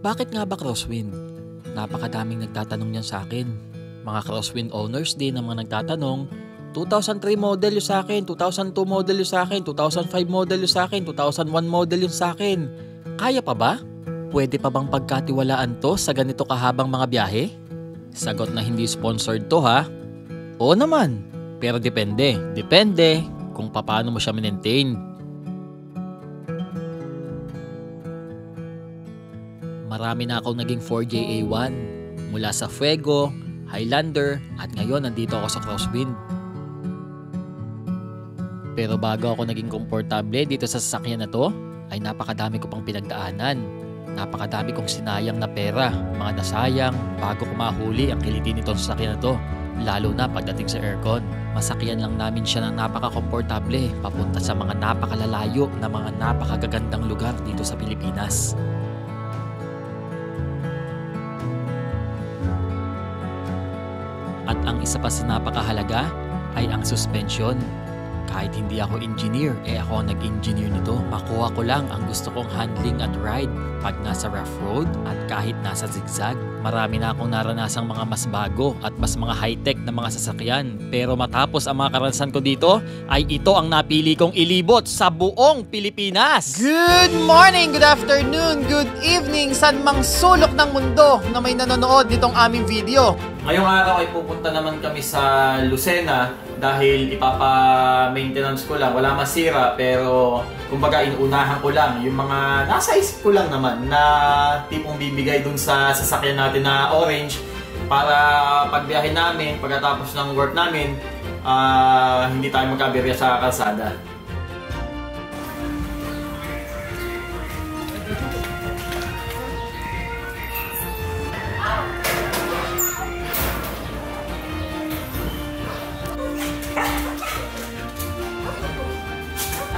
Bakit nga ba crosswind? Napakadaming nagtatanong niyan sa akin. Mga crosswind owners din ang mga nagtatanong, 2003 model yung sa akin, 2002 model yung sa akin, 2005 model yung sa akin, 2001 model yung sa akin. Kaya pa ba? Pwede pa bang pagkatiwalaan to sa ganito kahabang mga biyahe? Sagot na hindi sponsored to ha. Oo naman, pero depende. Depende kung paano mo siya maintain. Marami na akong naging 4JA1 mula sa Fuego, Highlander at ngayon nandito ako sa Crosswind. Pero bago ako naging komportable dito sa sasakyan na to, ay napakadami ko pang pinagdaanan. Napakadami kong sinayang na pera, mga nasayang bago ko mahuli ang kiliti nitong sasakyan na to. Lalo na pagdating sa aircon. Masakyan lang namin siya ng napaka-komportable papunta sa mga napakalalayo na mga napakagagandang lugar dito sa Pilipinas. At ang isa pa sa napakahalaga ay ang suspension. Kahit hindi ako engineer, ako ang nag-engineer nito. Makuha ko lang ang gusto kong handling at ride pag nasa rough road at kahit nasa zigzag. Marami na akong naranasang mga mas bago at mas mga high-tech na mga sasakyan. Pero matapos ang mga karanasan ko dito, ay ito ang napili kong ilibot sa buong Pilipinas. Good morning, good afternoon, good evening, saan mang sulok ng mundo na may nanonood nitong aming video. Ngayong araw ay pupunta naman kami sa Lucena dahil ipapa-maintenance ko lang. Wala masira pero kumbaga inuunahan ko lang yung mga nasa isip ko lang naman na tipong bibigay dun sa sasakyan natin na orange para pagbiyahe namin, pagkatapos ng work namin, hindi tayo magkabirya sa kalsada.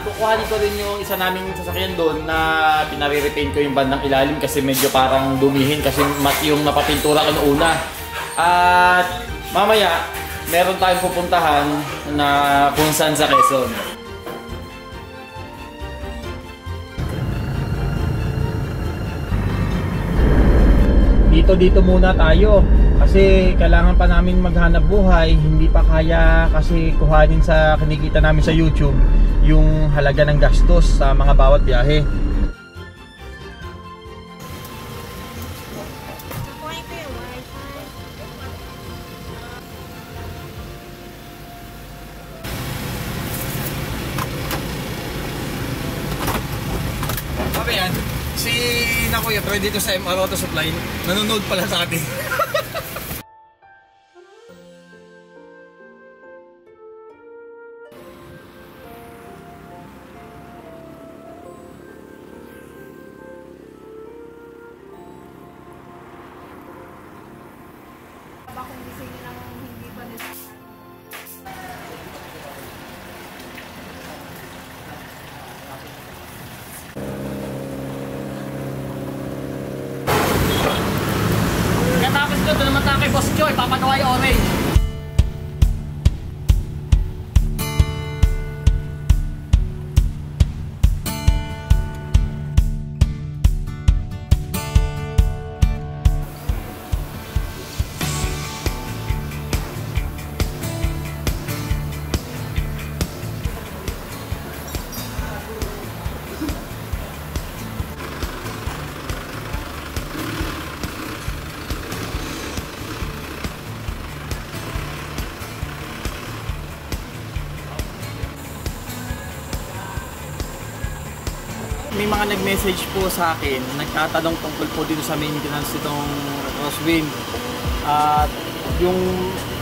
Kukuhanin ko rin yung isa naming sasakyan doon na pinare-repaint ko yung bandang ilalim kasi medyo parang dumihin kasi mati yung napapintura ko noong una. At mamaya, meron tayong pupuntahan na kung saan sa Quezon. Dito muna tayo kasi kailangan pa namin maghanap buhay. Hindi pa kaya kasi kuhanin sa kinikita namin sa YouTube yung halaga ng gastos sa mga bawat biyahe. Okay yan, si Nakuya Troy dito sa MR Auto Supply, nanonood pala sa atin. Tapos ito naman tayo kay Boss Joy, papagawa yung orange. May mga nag-message po sa akin, nagtatanong tungkol po dito sa maintenance itong Crosswind. At yung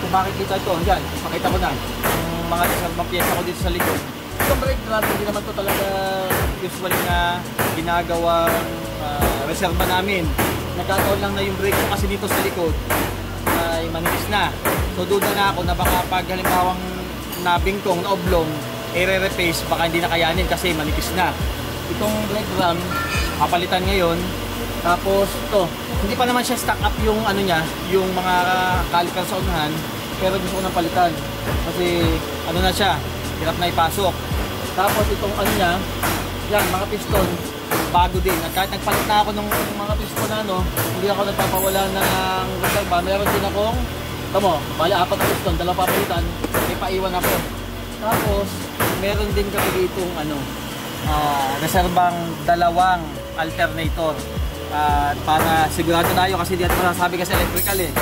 kung makikita ito, yan, pakita ko na. Yung mga piyesa ko dito sa likod. Itong brake drum, hindi naman ito talaga usually na ginagawang reserva namin. Nagkataon lang na yung brake ko kasi dito sa likod ay manipis na. So duda na ako na baka pag halimbawang nabingkong, na oblong, i-replace, baka hindi na kayanin kasi manipis na. Itong brake drum, papalitan ngayon. Tapos ito, hindi pa naman siya stock up yung ano niya, yung mga caliper sa unahan, pero gusto ko nang palitan kasi ano na siya, hirap na ipasok. Tapos itong ano niya, yan mga piston, bago din. At kahit nagpalit na ako ng mga piston na ano, hindi ako nagpapawala ng reserva. Meron din akong, tamo, bali 4 na piston, 2 papalitan, may paiwan ako. Tapos, meron din kami ditong ano, reservang 2 alternator. Para sigurado tayo kasi di natin masasabi kasi electrical eh.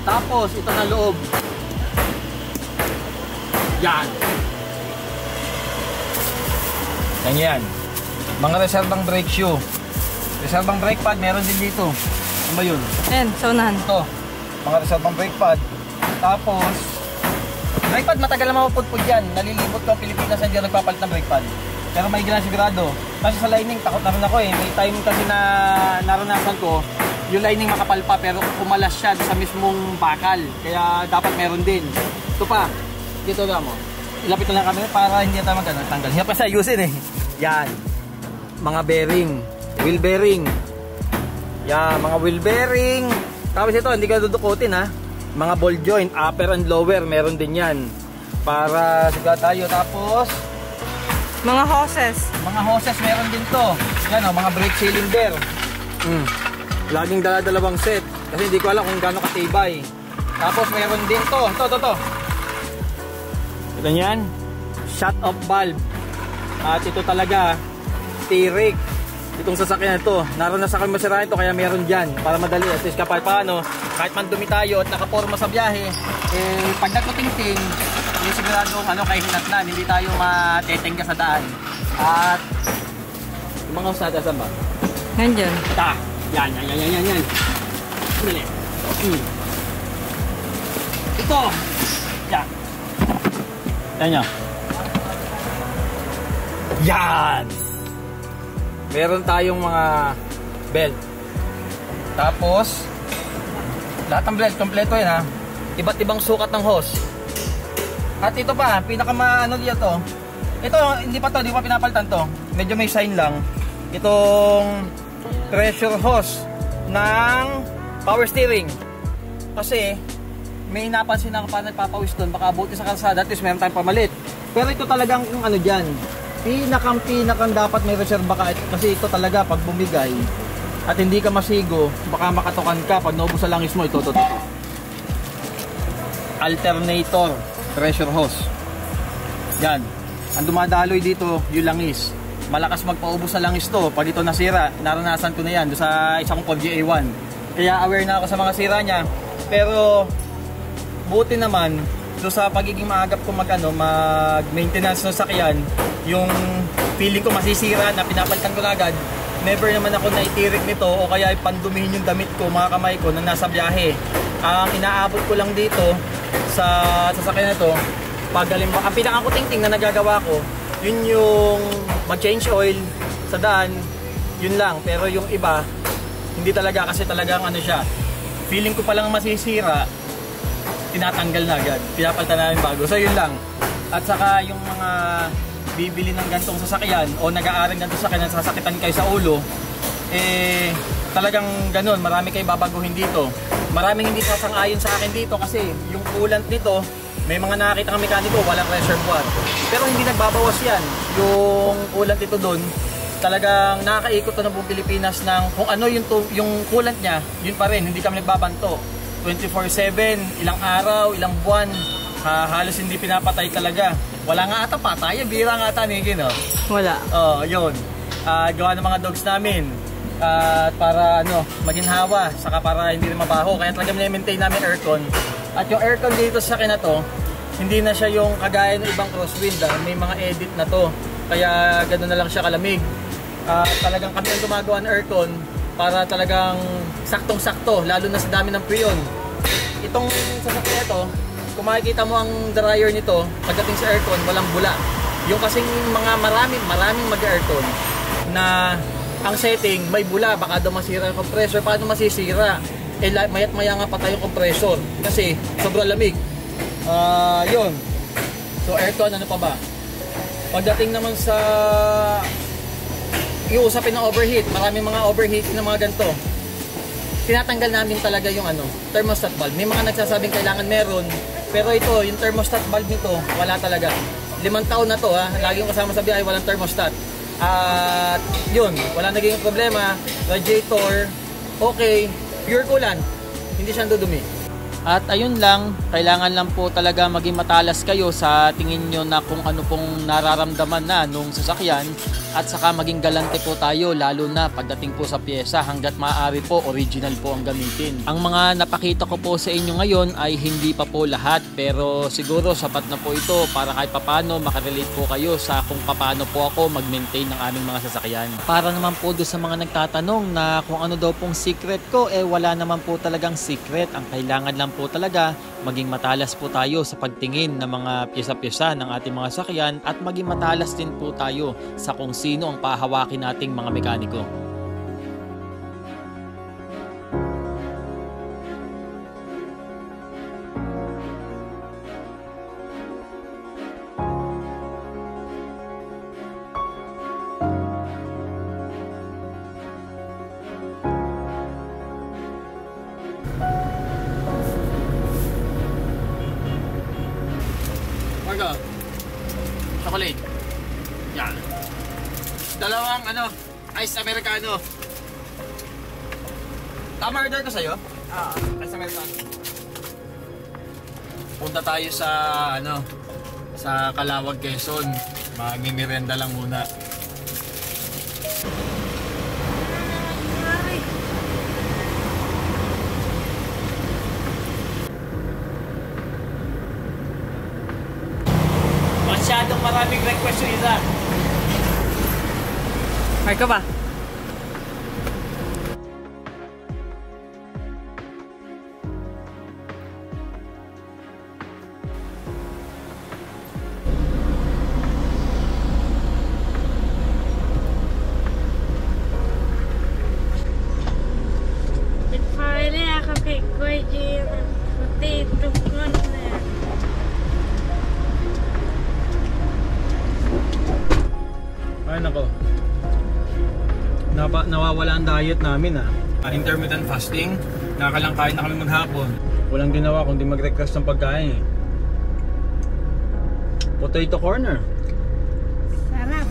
Tapos, ito na loob. Yan. Yan. Mga reservang brake shoe. Reservang brake pad, meron din dito. Ano ba yun? Ayan, sa unahan. Ito. Mga reservang brake pad. Tapos, brake pad, matagal na mapupudpud yan. Nalilibot ko ang Pilipinas, hindi nagpapalit ng brake pad. Pero may gina sigurado. Kasi sa lining, takot na rin ako eh. May time kasi na naranasan ko, yung lining makapal pa pero kumalas siya sa mismong bakal. Kaya dapat meron din. Ito pa. Dito na mo. Ilapit na lang kami para hindi tayo magtanggal. Hindi pa siya ayusin eh. Yan. Mga bearing. Wheel bearing. Yan. Mga wheel bearing. Tapos ito, hindi ka dudukutin ha. Mga ball joint, upper and lower. Meron din yan. Para sigurado tayo. Tapos, Mga hoses. mga hoses meron din to. Yan o, mga brake cylinder. Laging dala-dalawang set. Kasi hindi ko alam kung gaano katibay. Tapos meron din to. Ito. Ito yan. Shut off valve. At ito talaga, T-rig. Itong sasakyan na ito. Naranasan kami masira ito kaya meron dyan. Para madali. At least kapag paano, kahit man dumi tayo at nakaporma sa biyahe, pag nagkuting-ting, yung siguradong kay hinat na, hindi tayo matetengga sa daan. At yung mga usada saan ba? Nandyan. Yan. Dali. Ito. Yan. Yan nyo. Yan. Meron tayong mga belt. Tapos, lahat ng belt, kompleto yan ha. Iba't ibang sukat ng hose. At ito pa, pinakamaano dito. Ito, hindi pa pinapalitan to. Medyo may sign lang. Itong pressure hose ng power steering. Kasi, may napansin ako pa nagpapawis doon. Baka buti sa kalsada, at least meron tayong pamalit. Pero ito talagang kung ano dyan. Pinakang dapat may reserva ka. Kasi ito talaga, pag bumigay, at hindi ka masigo, baka makatukan ka. Pag naubos sa langis mo, ito. Alternator. Pressure hose. Yan. Ang dumadaloy dito, yung langis. Malakas magpaubos sa langis to. Pag ito nasira, naranasan ko na yan sa isa kong Ford GA1. Kaya aware na ako sa mga sira niya. Pero, buti naman, sa pagiging maagap ko mag-maintenance ng sakyan, yung feeling ko masisira na pinapalitan ko agad, never naman ako naitirik nito o kaya pandumihin yung damit ko, mga kamay ko na nasa biyahe. Ang inaabot ko lang dito sa sasakyan na to, ang pinakakuting-ting na nagagawa ko, yun yung mag-change oil sa daan, yun lang. Pero yung iba, hindi talaga kasi talagang siya, feeling ko palang masisira, tinatanggal na agad, pinapalitan namin bago. So yun lang. At saka yung mga bibili ng gantong sasakyan o nag-aaral ng sasakyan na sasakitan kayo sa ulo, talagang ganun, marami kayong babaguhin dito. Maraming hindi sasang-ayon sa akin dito kasi yung coolant nito, may mga nakakita ng mekaniko, walang reservoir. Pero hindi nagbabawas yan. Yung coolant nito doon, talagang nakakaikot to ng buong Pilipinas ng kung ano yung coolant niya, yun pa rin, hindi kami nagbabanto. 24/7, ilang araw, ilang buwan, halos hindi pinapatay talaga. Wala nga ata patay, bira nga ata Nikki, no? Wala. Yun. Gawa ng mga dogs namin. Para maginhawa, saka para hindi rin mabaho. Kaya talaga maintain namin aircon. At yung aircon dito sa akin na to, hindi na siya yung kagaya ng ibang crosswind. May mga edit na to. Kaya gano'n na lang siya kalamig. Talagang kami ang gumagawa ng aircon para talagang saktong-sakto, lalo na sa dami ng prion. Itong sasakyan ito, kung makikita mo ang dryer nito, pagdating sa aircon, walang bula. Yung kasing mga maraming mag-aircon na ang setting, may bula, baka daw masira yung compressor. Paano masisira? Mayat maya nga patay yung compressor kasi sobrang lamig. Yun. So aircon, ano pa ba? Pagdating naman sa iusapin ng overheat, maraming mga overheat ng mga ganito. Tinatanggal namin talaga yung thermostat valve. May mga nagsasabing kailangan meron, pero ito, yung thermostat valve nito, wala talaga. 5 taon na to ha, laging kasama sa biyahe, walang thermostat. At yun, wala naging problema. Radiator, okay. Pure coolant, hindi siya dudumi. At ayun lang, kailangan lang po talaga maging matalas kayo sa tingin nyo na kung ano pong nararamdaman na nung sasakyan at saka maging galante po tayo lalo na pagdating po sa pyesa hanggat maaari po original po ang gamitin. Ang mga napakita ko po sa inyo ngayon ay hindi pa po lahat pero siguro sapat na po ito para kahit papano makarelate po kayo sa kung paano po ako mag-maintain ng aming mga sasakyan. Para naman po doon sa mga nagtatanong na kung ano daw pong secret ko, wala naman po talagang secret. Ang kailangan lang po talaga maging matalas po tayo sa pagtingin ng mga pyesa-pyesa ng ating mga sasakyan at maging matalas din po tayo sa kung sino ang pahawakin nating mga mekaniko. Margo, chocolate. Yan. Dalawang ice americano. Tama order ko sa'yo? Ice americano. Punta tayo sa sa Calawag, Quezon. Magmi-merienda lang muna. Masyadong maraming request yung isa. Marco ba? Ay nako. Nawawala ang diet namin intermittent fasting. Nakakalang kain na kami maghapon. Walang ginawa kundi mag-request ng pagkain. Potato corner. Sarap.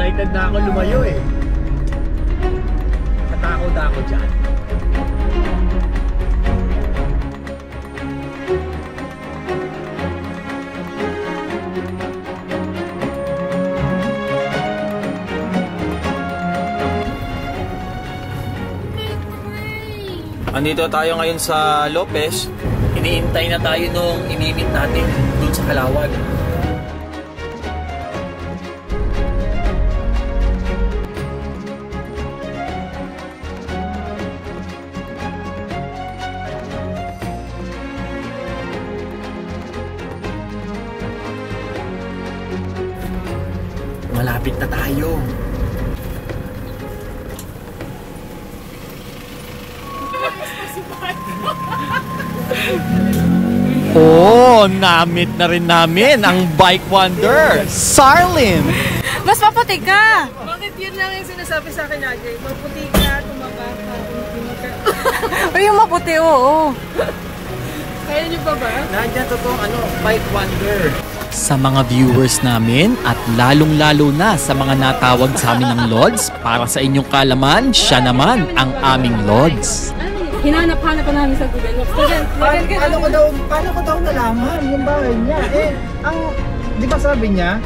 Excited na ako lumayo Natakot ako dyan. Andito tayo ngayon sa Lopez. Iniintay na tayo nung inimit natin dun sa Calawag. Malapit na tayo. Oh, namit na rin namin ang bike wonder, Sarlim. Mas maputi ka! Bakit yun lang yung sinasabi sa akin lagi? Maputi ka, tumaba ka, hindi ka. O yung maputi, oo. Kaya niyo pa ba? Nandiyan totoong bike wonder. Sa mga viewers namin at lalong-lalo na sa mga natawag sa amin ng Lods, para sa inyong kalaman, siya naman ang aming Lods. Hinanap-hanap pa namin sa Google. Paano ko daw nalaman yung bahay niya? Di ba sabi niya,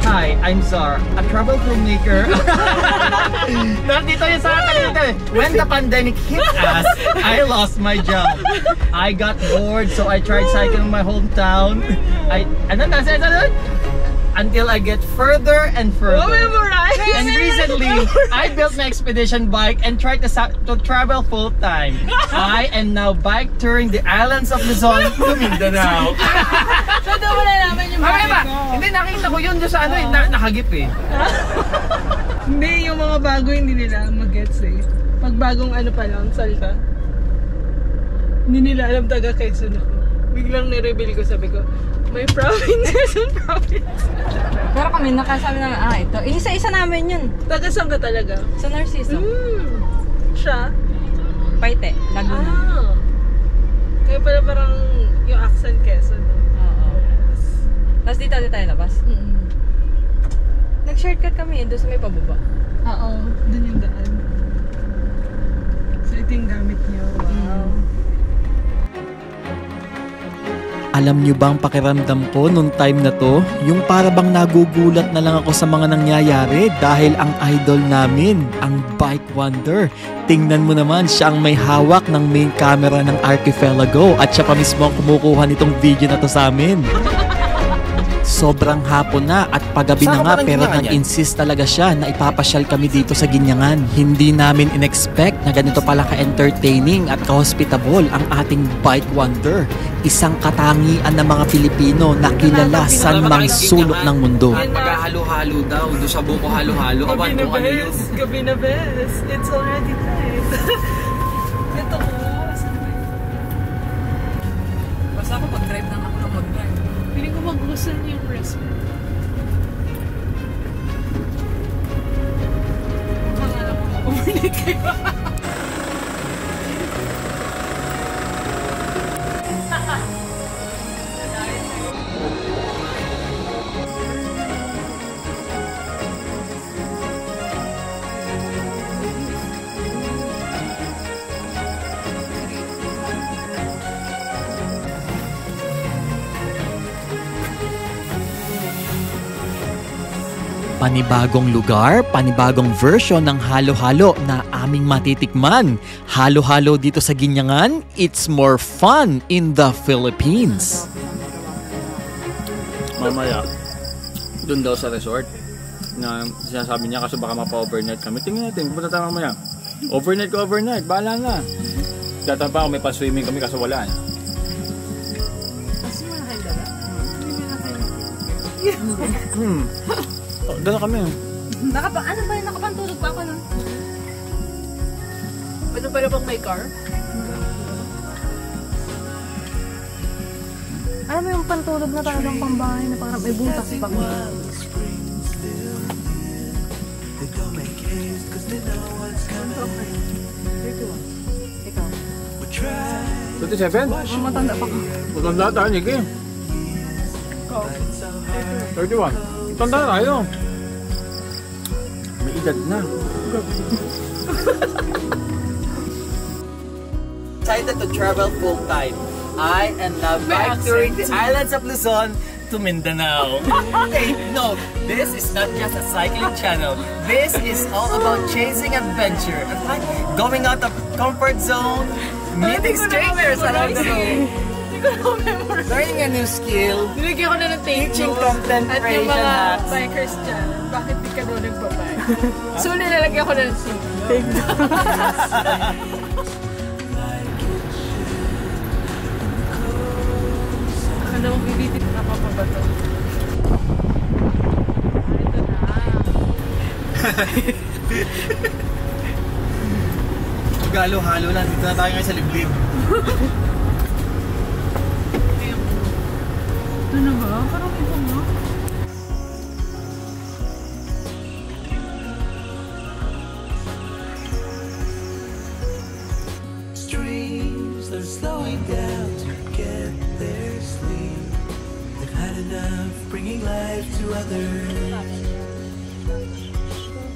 hi, I'm Zar, a travel filmmaker. Nandito yung sa akin dito. When the pandemic hit us, I lost my job. I got bored, so I tried cycling my hometown. Until I get further and further. And recently, I built my expedition bike and tried to travel full time. I am now bike touring the islands of Luzon to Mindanao. So doon wala naman yung bike ko. Hindi, nakita ko yun doon sa nakagip Hindi, yung mga bago hindi nila mag-gets Pag bagong pa lang, salta. Hindi nila alam taga Quezon ako. Biglang ni-reveal ko, sabi ko, may province, Quezon province. Pero kami, nakasabi namin, ito. Isa-isa namin yun. Taga saan ka talaga? Sa Narciso. Siya? Paite, Laguna. Kaya pala parang yung accent Quezon. Oo. Tapos dito tayo labas. Nag-shortcut kami doon sa may pababa. Oo, dun yung daan. So ito yung gamit niyo. Wow. Alam nyo bang pakiramdam ko nung time na to? Yung para bang nagugulat na lang ako sa mga nangyayari dahil ang idol namin, ang Bike Wonder. Tingnan mo naman, siya ang may hawak ng main camera ng Archipelago at siya pa mismo ang kumukuha nitong video na to sa amin. Sobrang hapon na at paggabi na nga pero nag-insist talaga siya na ipapasyal kami dito sa Ginyangan. Hindi namin in-expect na ganito pala ka-entertaining at ka-hospitable ang ating Bike Wonder. Isang katangian ng mga Pilipino na kilala sa mang sulok ng mundo. Maghahalo-halo daw, doon sa buko halo-halo. Gabi na best, gabi na best. It's already night. Ito ko. Basta ako pag-drive lang ako ng mag-drive. Piling ko magugustuhan niyo yung recipe. Pangalan ko, overnight kayo. Panibagong lugar, panibagong version ng halo-halo na aming matitikman. Halo-halo dito sa Ginyangan, it's more fun in the Philippines. Mamaya, doon daw sa resort na sinasabi niya kasi baka mapa-overnight kami. Tingnan natin, pupunta tayo mamaya. Overnight ko overnight, bahala na. Tatang pa ako may pa-swimming kami kasi wala. Kasi wala kayo dala? Hindi na kayo. Doon na kami. Ano ba yun? Nakapantulog pa ako nun. Ano ba na bang may car? Alam mo yung pantulog na talagang pambahay na parang may butas pa. Ikaw. 27? Matanda pa ka. Matanda tayo, Nikki. 31. Matanda na tayo. May edad na. Excited to travel full time. I am now back touring the islands of Luzon to Mindanao. Take note, this is not just a cycling channel. This is all about chasing adventure. And like going out of comfort zone, meeting strangers along the way, learning a new skill, Nilagyan ko na ng take teaching notes. content At yung creation mga hacks. bikers dyan, bakit di ka doon nagbabay? So nilalagyan ko na ng take notes. Ano mong bibitin na papabato? Ito na. Galo-halo na. Dito na tayo ngayon sa liblib. Ano ba? Parang iba mo. Streams are slowing down to get their sleep. They've had enough bringing life to others.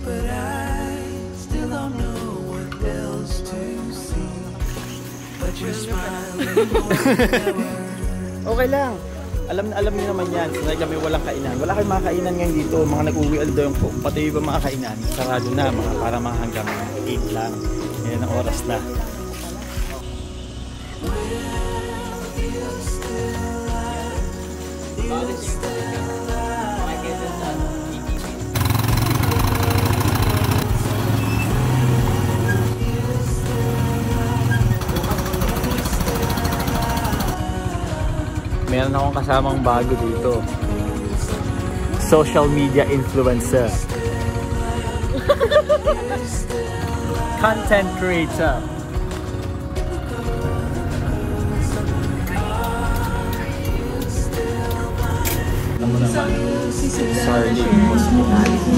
But I still don't know what else to see. But you're smiling more than ever. Okay lang. Alam niyo naman yan. Sanay kami walang kainan. Wala kayong mga kainan ngayon dito. Mga nag-uwi daw yung pati iba mga kainan. Sarado na. Para mga hanggang 8 lang. Yan ang oras na. Meron akong kasamang bago dito. Social media influencer. Content creator. naman. Sardine hospitality.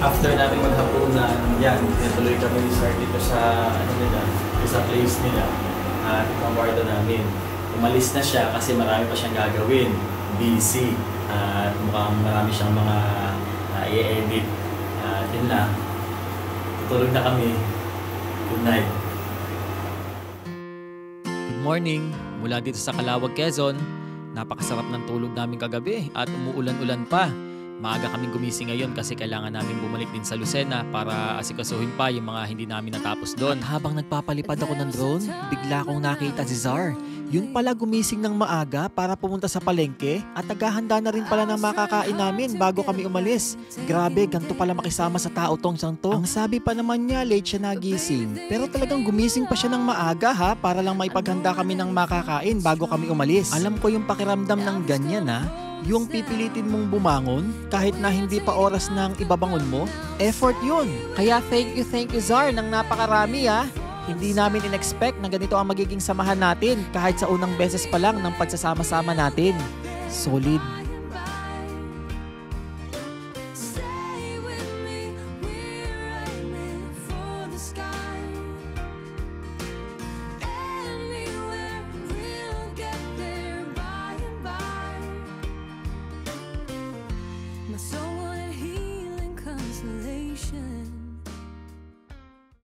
After namin maghapunan, yan, natuloy kami ni Sir dito sa, sa place nila at ang kwarto namin. Umalis na siya kasi marami pa siyang gagawin. Busy. At mukhang marami siyang mga i-edit. Yun lang. Tutulog na kami. Good night. Good morning. Mula dito sa Calawag, Quezon. Napakasarap ng tulog namin kagabi at umuulan-ulan pa. Maaga kaming gumising ngayon kasi kailangan namin bumalik din sa Lucena para asikasuhin pa yung mga hindi namin natapos doon. At habang nagpapalipad ako ng drone, bigla akong nakita si Zar. Yun pala gumising ng maaga para pumunta sa palengke at naghahanda na rin pala ng makakain namin bago kami umalis. Grabe, ganito pala makisama sa tao tong siyang to. Ang sabi pa naman niya, late siya nagising. Pero talagang gumising pa siya ng maaga ha, para lang maipaghanda kami ng makakain bago kami umalis. Alam ko yung pakiramdam ng ganyan ha. Yung pipilitin mong bumangon kahit na hindi pa oras ng ibabangon mo, effort yun. Kaya thank you Zar ng napakarami ha. Hindi namin in-expect na ganito ang magiging samahan natin kahit sa unang beses pa lang ng pagsasama-sama natin. Solid.